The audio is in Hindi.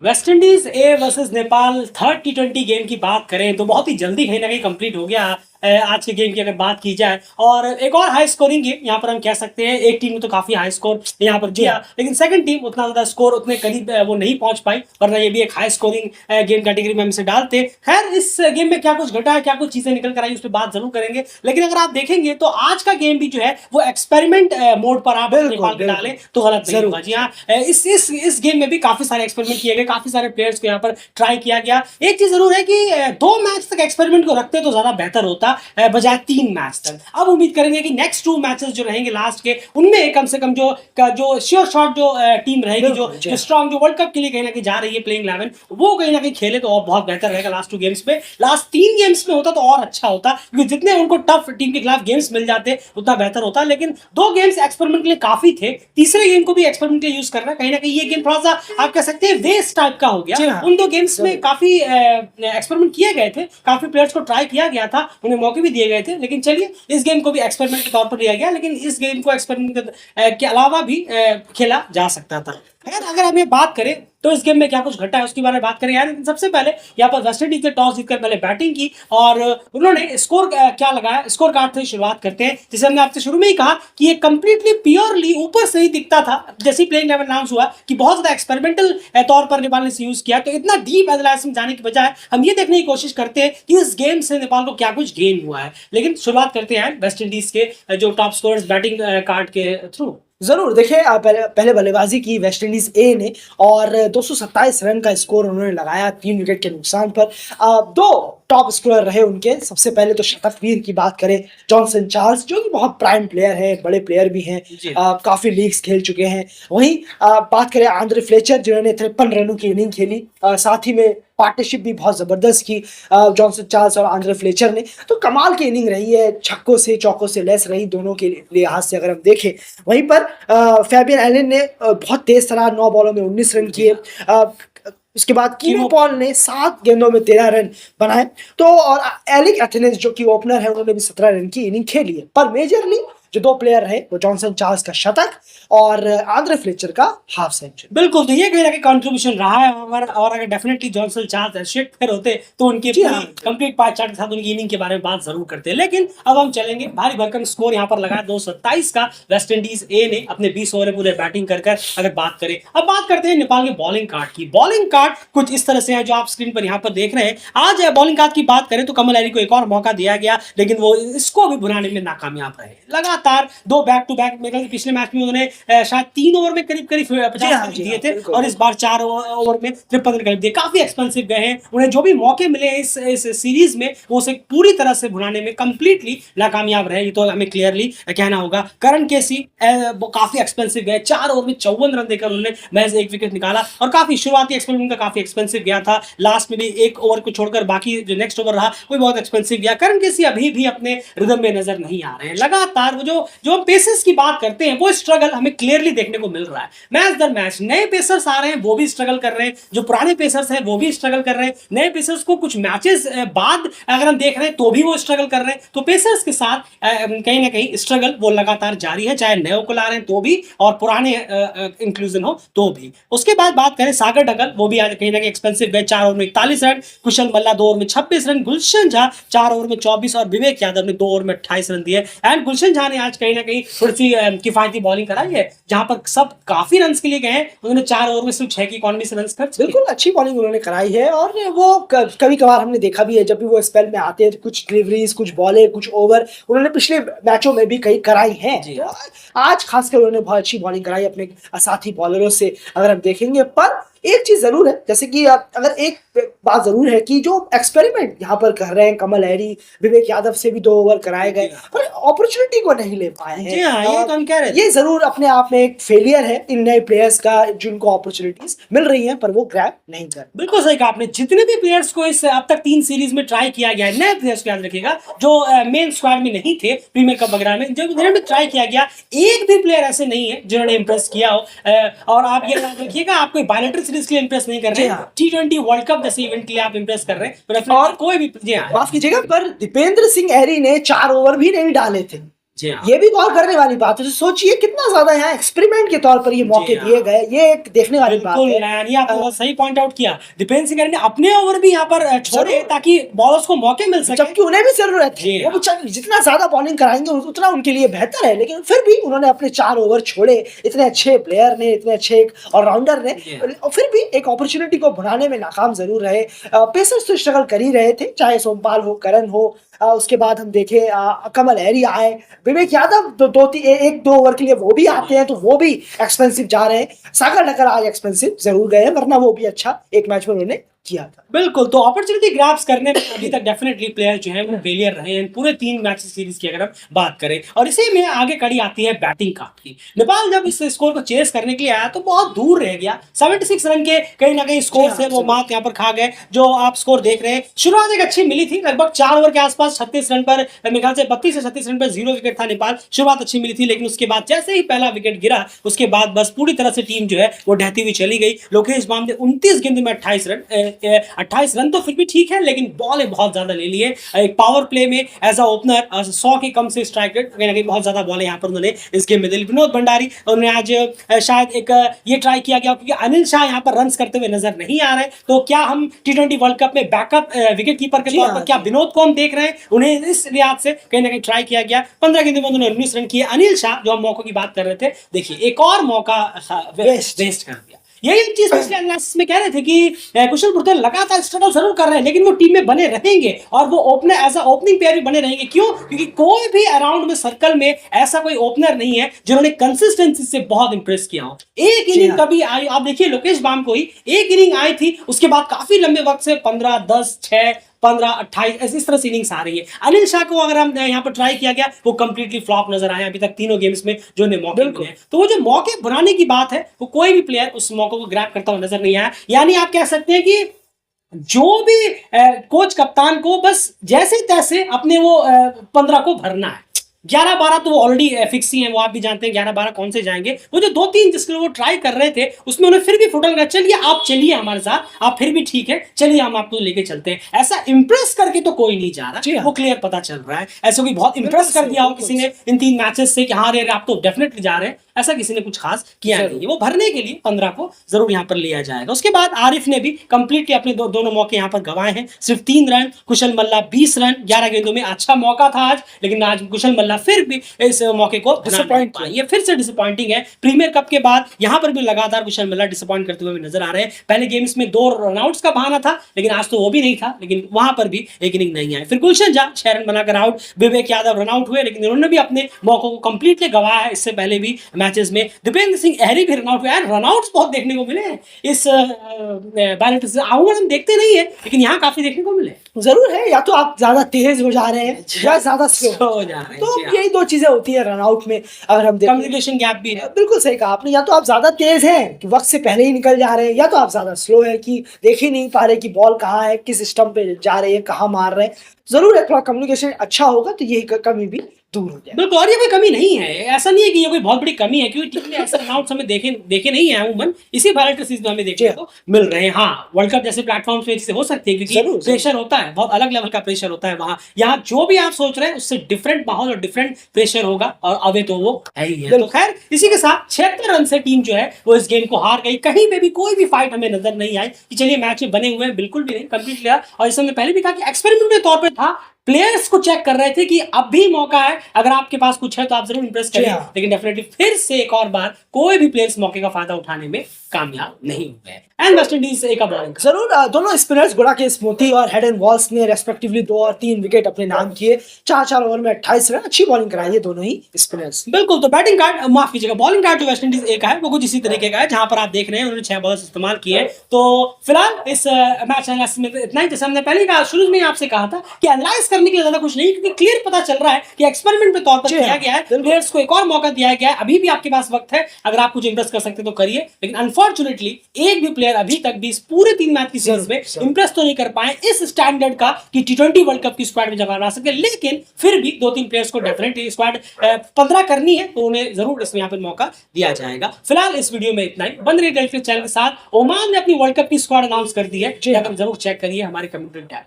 West Indies A versus Nepal third T20 game की बात करें तो बहुत ही जल्दी कहीं ना कहीं कंप्लीट हो गया। आज के गेम की अगर बात की जाए और एक और हाई स्कोरिंग गेम यहाँ पर हम कह सकते हैं। एक टीम ने तो काफी हाई स्कोर यहाँ पर किया, लेकिन सेकंड टीम उतना ज्यादा स्कोर उतने करीब वो नहीं पहुंच पाई, वरना ये भी एक हाई स्कोरिंग गेम कैटेगरी में हम इसे डालते। खैर, इस गेम में क्या कुछ घटा है, क्या कुछ चीजें निकल कर आई, उस पर बात जरूर करेंगे। लेकिन अगर आप देखेंगे तो आज का गेम भी जो है वो एक्सपेरिमेंट मोड पर आप नेपाल के डाले तो गलत नहीं होगा। जी हाँ, इस गेम में भी काफी सारे एक्सपेरिमेंट किए गए, काफी सारे प्लेयर्स को यहाँ पर ट्राई किया गया। एक चीज जरूर है कि 2 मैच तक एक्सपेरिमेंट को रखते तो ज्यादा बेहतर होता बजाय 3 मैच तक। अब उम्मीद करेंगे कि नेक्स्ट 2 मैचेस जो रहेंगे लास्ट के, उनमें कम से कम जो श्योर शॉट जो टीम रहेगी, जो स्ट्रॉन्ग, जो वर्ल्ड कप के लिए कहीं ना कहीं जा रही है प्लेइंग 11, वो कहीं ना कहीं खेले तो और बहुत बेहतर रहेगा। लास्ट 2 गेम्स में, लास्ट 3 गेम्स में होता तो और अच्छा होता, क्योंकि जितने उनको टफ टीम के खिलाफ गेम्स मिल जाते उतना बेहतर होता। लेकिन 2 गेम्स एक्सपेरिमेंट के लिए काफी थे, तीसरे गेम को भी एक्सपेरिमेंट के लिए यूज करना, कहीं ना कहीं ये गेम थोड़ा सा आप कह सकते हैं वेस्ट टाइप का हो गया। उन 2 गेम्स में काफी एक्सपेरिमेंट किए गए थे, काफी प्लेयर्स को ट्राई किया गया था, उन्हें मौके भी दिए गए थे। लेकिन चलिए, इस गेम को भी एक्सपेरिमेंट के तौर पर लिया गया, लेकिन इस गेम को एक्सपेरिमेंट के अलावा भी खेला जा सकता था। खैर, अगर हम ये बात करें तो इस गेम में क्या कुछ घटा है उसके बारे में बात करें यार। लेकिन सबसे पहले यहाँ पर वेस्ट इंडीज ने टॉस जीतकर पहले बैटिंग की और उन्होंने स्कोर क्या लगाया, स्कोर कार्ड से शुरुआत करते हैं। जैसे हमने आपसे शुरू में ही कहा कि ये कंप्लीटली प्योरली ऊपर से ही दिखता था, जैसे ही प्लेइंग 11 अनाउंस हुआ कि बहुत ज्यादा एक्सपेरिमेंटल तौर पर नेपाल ने यूज किया। तो इतना डीप एनालिसिस में जाने की बजाय हम ये देखने की कोशिश करते हैं कि इस गेम से नेपाल को क्या कुछ गेन हुआ है। लेकिन शुरुआत करते हैं वेस्ट इंडीज के जो टॉप स्कोरर्स बैटिंग कार्ड के थ्रू। जरूर देखिए, पहले बल्लेबाजी की वेस्ट इंडीज ए ने और 227 रन का स्कोर उन्होंने लगाया 3 विकेट के नुकसान पर। 2 टॉप स्कोरर रहे उनके। सबसे पहले तो शतक वीर की बात करें, जॉनसन चार्ल्स, जो कि बहुत प्राइम प्लेयर है, बड़े प्लेयर भी हैं, काफी लीग्स खेल चुके हैं। वहीं बात करें आंद्रे फ्लेचर, जिन्होंने 53 रनों की इनिंग खेली, साथ ही में पार्टनरशिप भी बहुत जबरदस्त की जॉनसन चार्ल्स और आंद्रे फ्लेचर ने। तो कमाल की इनिंग रही है, छक्कों से चौकों से लेस रही दोनों के लिहाज से अगर हम देखें। वहीं पर फैबियन एलन ने बहुत तेज तरह 9 बॉलों में 19 रन किए। उसके बाद कीमो पॉल ने 7 गेंदों में 13 रन बनाए। तो और एलिक एथेनेस, जो कि ओपनर है, उन्होंने भी 17 रन की इनिंग खेली है। पर मेजरली जो 2 प्लेयर रहे वो जॉनसन चार्ल्स का शतक और आंद्रे फ्लेचर का हाफ सेंचुरी। बिल्कुल, तो ये कहीं ना कहीं कंट्रीब्यूशन रहा है। और अगर डेफिनेटली जॉनसन चार्ल्स शिफ्ट फिर होते तो उनके कंप्लीट पार्ट चार्ट के साथ उनकी इनिंग के बारे में बात जरूर करते। लेकिन अब हम चलेंगे, भारी भरकम स्कोर यहाँ पर लगाया 227 का वेस्ट इंडीज ए ने अपने 20 ओवर पूरे बैटिंग कर अगर बात करें। अब बात करते हैं नेपाल के बॉलिंग कार्ड की। बॉलिंग कार्ड कुछ इस तरह से है जो आप स्क्रीन पर यहाँ पर देख रहे हैं। आज बॉलिंग कार्ड की बात करें तो कमल हैरी को एक और मौका दिया गया, लेकिन वो इसको भी बुलाने में नाकामयाब रहे। लगातार 2 बैक टू बैक, मेरे पिछले मैच में उन्होंने शायद 3 ओवर में करीब 50 रन दिए थे और इस बार 4 ओवर में 53 रन करीब दिए। काफी एक्सपेंसिव गए हैं। उन्हें जो भी मौके मिले इस सीरीज में वो उसे पूरी तरह से भुनाने में कंप्लीटली नाकामयाब रहे, ये तो हमें क्लियरली कहना होगा। करण केसी वो काफी एक्सपेंसिव गए, 4 ओवर में 54 रन देकर उन्होंने महज 1 विकेट निकाला और काफी शुरुआती एक्सपेरिमेंट का काफी एक्सपेंसिव गया था। लास्ट में भी 1 ओवर को छोड़कर बाकी जो नेक्स्ट ओवर रहा वो बहुत एक्सपेंसिव गया। करण केसी अभी भी अपने रिदम में नजर नहीं आ रहे हैं। लगातार वो जो पेसर्स की बात करते हैं वो स्ट्रगल हमें क्लियरली देखने को मिल रहा है। मैच दर मैच नए पेसर्स आ रहे हैं, वो भी स्ट्रगल कर रहे हैं, जो पुराने पेसर्स हैं वो भी स्ट्रगल कर रहे हैं। नए पेसर्स को कुछ मैचेस बाद अगर हम देख रहे हैं तो भी वो स्ट्रगल कर रहे हैं। तो पेसर्स के साथ कहीं ना कहीं स्ट्रगल वो लगातार जारी है, चाहे नए को ला रहे हैं तो भी और पुराने इंक्लूजन हो तो भी। उसके बाद बात करें सागर डगल, वो भी आज कहीं ना कहीं एक्सपेंसिव गए, 4 ओवर में 41 रन। कुशल मल्ला 2 ओवर में 26 रन। गुलशन झा 4 ओवर में 24 और विवेक यादव ने 2 ओवर में 28 रन दिए। एंड गुलशन झा ने आज कहीं ना कहीं थोड़ी सी किफायती बॉलिंग कराई है, जहां पर सब काफी रन के लिए गए हैं। उन्होंने 4 ओवर में सिर्फ 6 की इकोनॉमी से रन खर्च। बिल्कुल अच्छी बॉलिंग उन्होंने कराई है और वो कभी कभार हमने देखा भी है, जब भी वो स्पेल में आते हैं तो कुछ डिलीवरीज, कुछ बॉलें, कुछ ओवर उन्होंने पिछले मैचों में भी कई कराई हैं। तो आज खासकर उन्होंने बहुत अच्छी बॉलिंग कराई अपने साथी बॉलरों से अगर हम देखेंगे। पर एक चीज जरूर है, जैसे कि अगर एक बात जरूर है कि जो एक्सपेरिमेंट यहाँ पर कर रहे हैं कमल हैरी, विवेक यादव से भी 2 ओवर कराए गए पर अपॉर्चुनिटी को नहीं ले पाए हैं। ये तो हम कह रहे हैं, ये जरूर अपने आप में एक फेलियर है इन नए प्लेयर्स का, जिनको अपॉर्चुनिटीज मिल रही हैं पर वो ग्रैब नहीं कर। बिल्कुल सही कहा आपने। जितने भी प्लेयर्स को इस अब तक 3 सीरीज में ट्राई किया गया है, नए प्लेयर्स को याद रखिएगा जो मेन स्क्वाड में नहीं थे प्रीमियर कप वगैरह में, जो भी ट्राई किया गया, एक भी प्लेयर ऐसे नहीं है जिन्होंने इंप्रेस किया हो। और आप ये याद रखिएगा, आप कोई बायलैटरल सीरीज के लिए इंप्रेस नहीं कर रहे हैं, T20 वर्ल्ड कप जैसे इवेंट के लिए आप इंप्रेस कर रहे हैं। और कोई भी माफ कीजिएगा, पर दीपेंद्र सिंह हैरी ने 4 ओवर भी नहीं डाले थे। जी हाँ। ये भी गौर करने वाली बात है। तो सोचिए कितना ज्यादा यहाँ एक्सपेरिमेंट के तौर पर ये मौके हाँ। दिए गए, ये एक देखने वाली बात बिल्कुल, है। ये आपने बहुत सही पॉइंट आउट किया। दीपेंद्र सिंह ने अपने ओवर भी यहाँ पर छोड़े जरूर। ताकि बॉलर्स को मौके मिल सके। जबकि उन्हें भी जरूरत है, जी वो हाँ। भी जितना ज्यादा बॉलिंग कराएंगे उतना उनके लिए बेहतर है, लेकिन फिर भी उन्होंने अपने 4 ओवर छोड़े। इतने अच्छे प्लेयर ने, इतने अच्छे एक ऑलराउंडर ने, जी हाँ। और फिर भी एक अपॉर्चुनिटी को बनाने में नाकाम जरूर रहे। पेसर्स तो स्ट्रगल कर ही रहे थे, चाहे सोमपाल हो, करन हो, उसके बाद हम देखें कमल हैरी आए, विवेक यादव एक दो ओवर के लिए वो भी आते हैं, तो वो भी एक्सपेंसिव जा रहे हैं। सागर नगर आज एक्सपेंसिव जरूर गए, वरना वो भी अच्छा एक मैच में उन्होंने किया था। बिल्कुल, तो अपॉर्चुनिटी ग्रैब्स करने में अभी तक डेफिनेटली प्लेयर जो है वो फेलियर रहे हैं पूरे 3 मैच सीरीज की अगर हम बात करें। और इसी में आगे कड़ी आती है बैटिंग का की। नेपाल जब इस स्कोर को चेस करने के लिए आया तो बहुत दूर रह गया। 76 रन के कहीं ना कहीं स्कोर से वो मात यहाँ पर खा गए। जो आप स्कोर देख रहे हैं, शुरुआत एक अच्छी मिली थी, लगभग 4 ओवर के आसपास 36 रन पर, मेरे ख्याल से 32 से 36 रन पर 0 विकेट था नेपाल। शुरुआत अच्छी मिली थी, लेकिन उसके बाद जैसे ही पहला विकेट गिरा, उसके बाद बस पूरी तरह से टीम जो है वो ढहती हुई चली गई। लोकेश बाम ने 29 गेंद में 28 रन तो फिर भी ठीक है, लेकिन बॉल बहुत ज्यादा ले लिए। एक पावर प्ले में एज अ ओपनर 100 के कम से स्ट्राइक रेट, कहीं ना कहीं बहुत ज्यादा बॉल यहाँ पर उन्होंने इस गेम में दी। विनोद भंडारी उन्होंने आज शायद एक ये ट्राई किया गया, क्योंकि अनिल शाह यहाँ पर रन्स करते हुए नजर नहीं आ रहे, तो क्या हम T20 वर्ल्ड कप में बैकअप विकेट कीपर के तौर पर क्या विनोद को हम देख रहे हैं? उन्हें इस लिहाज से कहीं ना कहीं ट्राई किया गया। 15 गेंदों में उन्होंने 19 रन किए। अनिल शाह, जो हम मौकों की बात कर रहे थे, देखिए एक और मौका वेस्ट कर दिया। यही चीज पिछले एनालिसिस में कह रहे थे कि कुशल पुरोहित लगातार स्ट्रगल जरूर कर रहे हैं, लेकिन वो टीम में बने रहेंगे और वो opener as a opening player भी बने रहेंगे। क्यों? क्योंकि कोई भी अराउंड में सर्कल में ऐसा कोई ओपनर नहीं है जिन्होंने कंसिस्टेंसी से बहुत इंप्रेस किया हो। एक इनिंग कभी आई, आप देखिए लोकेश बाम को ही एक इनिंग आई थी, उसके बाद काफी लंबे वक्त से 15, 10, 6, 15, 28 इस तरह से इनिंग्स आ रही है। अनिल शाह को अगर हम यहाँ पर ट्राई किया गया, वो कंप्लीटली फ्लॉप नजर आया अभी तक तीनों गेम्स में जो ने मौके मिले हैं। तो वो जो मौके बनाने की बात है, वो कोई भी प्लेयर उस मौके को ग्रैब करता हुआ नजर नहीं आया। यानी आप कह सकते हैं कि जो भी कोच कप्तान को बस जैसे तैसे अपने वो 15 को भरना है। 11-12 तो वो ऑलरेडी फिक्स ही है, वो आप भी जानते हैं 11-12 कौन से जाएंगे। वो जो 2-3 जिसके लिए वो ट्राई कर रहे थे, उसमें उन्हें फिर भी फुटल लगा, चलिए आप चलिए हमारे साथ, आप फिर भी ठीक है, चलिए हम आपको लेके चलते हैं। ऐसा इंप्रेस करके तो कोई नहीं जा रहा, वो क्लियर पता चल रहा है। ऐसे कोई बहुत इंप्रेस कर दिया हो किसी ने इन 3 मैचेस से कि हाँ रे आप तो डेफिनेटली जा रहे हैं, ऐसा किसी ने कुछ खास किया नहीं है। वो भरने के लिए 15 को जरूर यहाँ पर लिया जाएगा। उसके बाद आरिफ ने भी कंप्लीटली अपने दोनों मौके यहाँ पर गंवाए हैं। सिर्फ 3 रन, कुशल मल्ला 20 रन 11 गेंदों में। अच्छा मौका था आज, लेकिन आज कुशल मल्ला फिर भी इस मौके को डिसअपॉइंट पाए। ये फिर से डिसअपॉइंटिंग है। प्रीमियर कप के बाद यहाँ पर भी लगातार कुशल मल्ला डिसअपॉइंट करते हुए नजर आ रहे हैं। पहले गेम्स में 2 रनआउट्स का बहाना था, लेकिन आज तो वो भी नहीं था, लेकिन वहां पर भी एक इनिंग नहीं आए। फिर गुलशन झा 6 रन बनाकर आउट। विवेक यादव रनआउट हुए, लेकिन उन्होंने भी अपने मौकों को कंप्लीटली गंवाया है। इससे पहले भी मैचेस में दीपेंद्र सिंह एहरी भी रनआउट हुए। रनआउट्स बहुत देखने को मिले हैं इस बैलेट से। हम देखते नहीं है, लेकिन यहाँ काफी देखने को मिले। जरूर है, या तो आप ज्यादा तेज हो जा रहे हैं या ज्यादा स्लो हो जा रहे हैं। तो यही 2 चीजें होती है रनआउट में। अगर हम देखें, कम्युनिकेशन गैप भी है। बिल्कुल सही कहा आपने, या तो आप ज्यादा तेज हैं कि वक्त से पहले ही निकल जा रहे हैं, या तो आप ज्यादा स्लो है कि देख ही नहीं पा रहे कि बॉल कहाँ है, किस स्टंप पे जा रही है, कहाँ मार रहे हैं। जरूर है, थोड़ा कम्युनिकेशन अच्छा होगा तो यही कमी भी दूर हो जाए। बिल्कुल, और ये कोई कमी नहीं है, ऐसा नहीं है कि ये कोई बहुत बड़ी कमी है, क्योंकि टीम में ऐसे रनआउट्स हमें देखे नहीं है अमूमन, इसी बैलेट सीरीज में हमें देखने को मिल रहे हैं। हाँ, वर्ल्ड कप जैसे प्लेटफॉर्म पे इससे हो सकती है, क्योंकि प्रेशर होता है, बहुत अलग लेवल का प्रेशर होता है वहां। यहाँ जो भी आप सोच रहे हैं उससे डिफरेंट माहौल और डिफरेंट प्रेशर होगा, और अवे तो वो है ही है। तो खैर, इसी के साथ 76 रन से टीम जो है वो इस गेम को हार गई। कहीं पे भी कोई भी फाइट हमें नजर नहीं आई कि चलिए मैच में बने हुए हैं, बिल्कुल भी नहीं, कंप्लीट लिया। और जैसे हमने पहले भी कहा कि एक्सपेरिमेंट के तौर पर था, प्लेयर्स को चेक कर रहे थे कि अब भी मौका है, अगर आपके पास कुछ है तो आप जरूर इंप्रेस करिए। लेकिन डेफिनेटली फिर से एक और बार कोई भी प्लेयर्स मौके का फायदा उठाने में कामयाब नहीं हुए। एंड वेस्ट इंडीज एक बॉलिंग जरूर, दोनों स्पिनर्स गुड़ाकेश मोती और हेड एंड वॉल्स ने रेस्पेक्टिवली 2 और 3 विकेट अपने नाम किए। 4 ओवर में 28 रन, अच्छी बॉलिंग कराई है दोनों ही स्पिनर्स। बिल्कुल, तो बैटिंग कार्ड, माफ कीजिएगा, बॉलिंग कार्ड जो वेस्ट इंडीज एक है वो कुछ इसी तरीके का है, जहां पर आप देख रहे हैं उन्होंने 6 बॉलर्स इस्तेमाल किए। तो फिलहाल इस मैच एनालिसिस में इतना ही। जैसे हमने पहले कहा, शुरू में आपसे कहा था कि एनालाइज करने के लिए ज्यादा कुछ नहीं, क्योंकि क्लियर पता चल रहा है कि एक्सपेरिमेंट के तौर पर किया गया है, प्लेयर्स को एक और मौका दिया गया है। अभी भी आपके पास वक्त है, अगर आप कुछ इंप्रेस कर सकते तो करिए। लेकिन अनफॉर्चुनेटली एक भी प्लेयर अभी तक भी इस पूरे 3 मैच की सीरीज में इंप्रेस तो नहीं कर पाए इस स्टैंडर्ड का कि T20 वर्ल्ड कप की स्क्वाड में जगह बना सके। लेकिन फिर भी 2-3 प्लेयर्स को डेफिनेटली स्क्वाड 15 करनी है, तो उन्हें जरूर इसमें यहाँ पर मौका दिया जाएगा। फिलहाल इस वीडियो में इतना ही। बन रही चैनल के साथ। ओमान ने अपनी वर्ल्ड कप की स्क्वाड अनाउंस कर दी है, जरूर चेक करिए हमारे कम्युनिटी टैब।